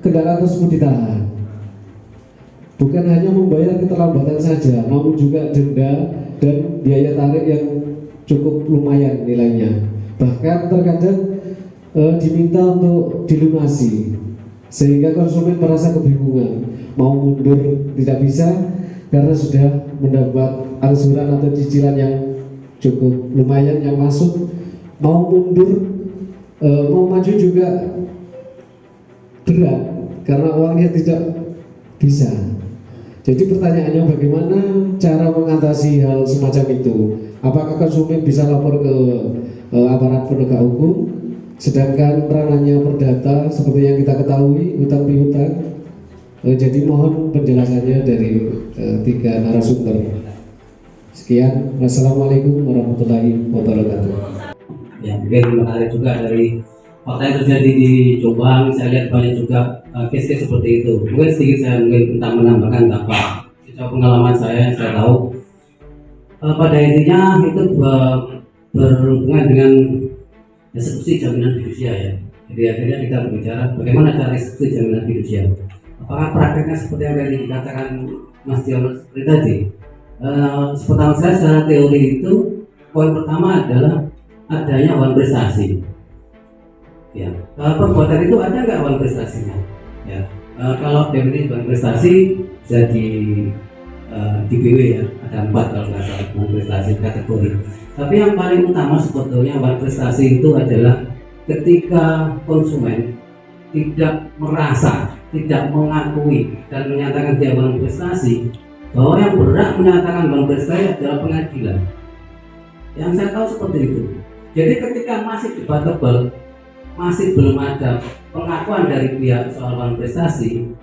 kendaraan tersebut ditahan. Bukan hanya membayar keterlambatan saja, namun juga denda dan biaya tarik yang cukup lumayan nilainya. Bahkan terkadang diminta untuk dilunasi, sehingga konsumen merasa kebingungan, mau mundur tidak bisa karena sudah mendapat angsuran atau cicilan yang cukup lumayan yang masuk. Mau mundur, mau maju juga berat karena uangnya tidak bisa. Jadi pertanyaannya, bagaimana cara mengatasi hal semacam itu? Apakah konsumen bisa lapor ke aparat penegak hukum, sedangkan ranahnya perdata seperti yang kita ketahui hutang piutang? Jadi mohon penjelasannya dari tiga narasumber. Sekian, wassalamualaikum warahmatullahi wabarakatuh. Ya, mungkin menarik juga dari fakta yang terjadi di Jombang. Saya lihat banyak juga case-case seperti itu. Mungkin sedikit saya minta menambahkan apa sejauh pengalaman saya tahu pada intinya itu berhubungan dengan eksekusi jaminan fidusia ya. Jadi akhirnya kita berbicara bagaimana cara eksekusi jaminan fidusia. Apakah prakteknya seperti yang tadi dikatakan Mas Dio seperti tadi? Sepengetahuan saya secara teori itu poin pertama adalah adanya awan prestasi. Ya, perbuatan itu ada nggak awan prestasinya? Ya, kalau definisi awan prestasi bisa di BW ya, ada 4 kalau nggak salah awan prestasi kategori. Tapi yang paling utama sebetulnya awan prestasi itu adalah ketika konsumen tidak merasa, tidak mengakui dan menyatakan dia awan prestasi, bahwa yang berhak menyatakan awan prestasi adalah pengadilan. Yang saya tahu seperti itu. Jadi ketika masih debatable, masih belum ada pengakuan dari pihak soal awan prestasi,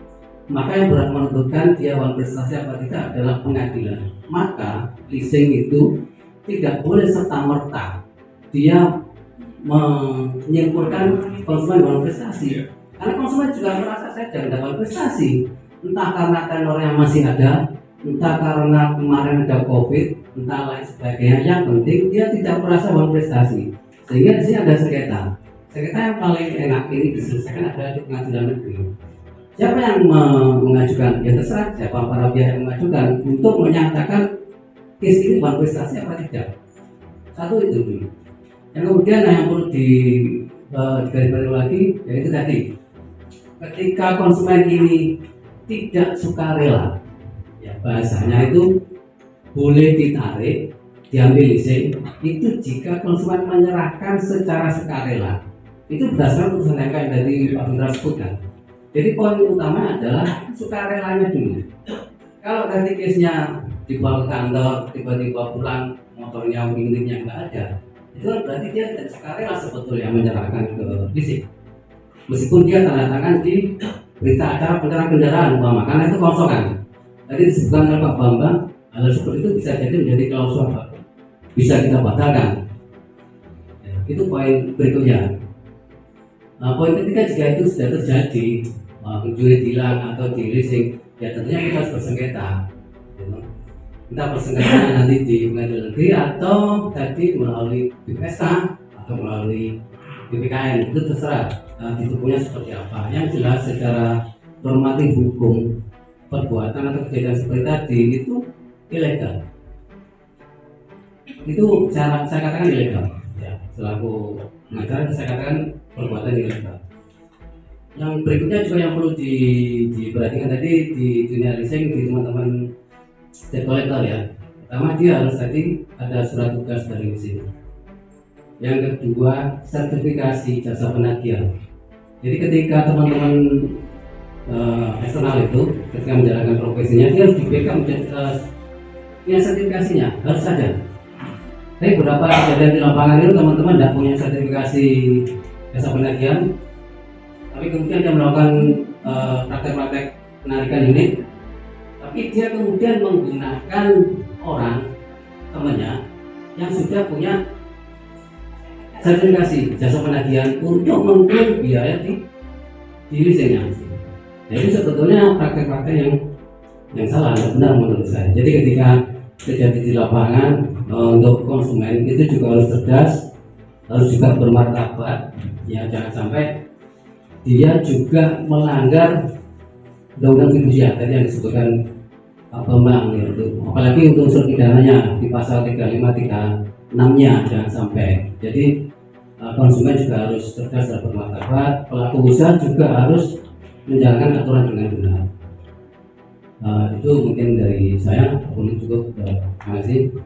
maka yang berhak menentukan dia awan prestasi apa tidak adalah pengadilan. Maka leasing itu tidak boleh serta-merta dia menyimpulkan konsumen awan prestasi. Karena konsumen juga merasa saya jangan awan prestasi, entah karena tenor yang masih ada, entah karena kemarin ada COVID, entah lain sebagainya. Yang penting dia tidak merasa awan prestasi. Sehingga di sini ada sengketa. Sengketa yang paling enak ini diselesaikan adalah di pengadilan negeri. Siapa yang mengajukan? Ya terserah siapa para pihak yang mengajukan untuk menyatakan case ini awan prestasi apa tidak. Satu itu dulu. Yang kemudian yang perlu digarisbawahi lagi yaitu tadi, ketika konsumen ini tidak sukarela, ya bahasanya itu boleh ditarik, diambil leasing itu jika konsumen menyerahkan secara sukarela. Itu berdasarkan putusan MK yang dari Pak Fitra sebutkan. Jadi poin utama adalah sukarelanya dulu. Kalau tadi case-nya dibawa ke kantor, tiba-tiba pulang motornya, unitnya nggak ada, itu kan berarti dia tidak sukarela sebetulnya menyerahkan ke leasing. Meskipun dia tanda tangan di berita acara pencerahan kendaraan umpama, karena itu kosongan. Tadi disebutkan oleh Pak Bambang, hal seperti itu bisa jadi menjadi klausul bisa kita batalkan. Ya, itu poin berikutnya. Nah, poin ketiga, jika itu sudah terjadi pencuri tilang atau di leasing, ya tentunya kita harus bersengketa. Kita bersengketa nanti di pengadilan negeri atau tadi melalui BPSK atau melalui BPKN, itu terserah ditubuhnya seperti apa. Yang jelas secara normatif hukum, perbuatan atau kejadian seperti tadi itu ilegal. Itu saya katakan ilegal. Ya, selaku pengacara saya katakan perbuatan ilegal. Yang berikutnya juga yang perlu diperhatikan tadi di dunia leasing, di teman-teman debt collector ya. Pertama, dia harus tadi ada surat tugas dari leasing. Yang kedua, sertifikasi jasa penagihan. Jadi ketika teman-teman eksternal itu ketika menjalankan profesinya, dia harus di-backup punya sertifikasinya, harus ada. Tapi beberapa kejadian di lapangan itu teman-teman tidak punya sertifikasi jasa penagihan, tapi kemudian dia melakukan praktek-praktek penarikan unit, tapi dia kemudian menggunakan orang temannya yang sudah punya sertifikasi jasa penagihan untuk mengklaim biaya di leasingnya. Nah, itu sebetulnya praktek-praktek yang salah, yang benar menurut saya. Jadi ketika terjadi di lapangan, untuk konsumen itu juga harus cerdas, harus juga bermartabat, ya jangan sampai dia juga melanggar undang-undang fidusia tadi yang disebutkan Pak Bambang, yaitu apalagi untuk unsur pidananya di pasal 3536-nya jangan sampai. Jadi konsumen juga harus cerdas dan bermartabat, pelaku usaha juga harus menjalankan aturan dengan benar. Itu mungkin dari saya, cukup. Terima kasih.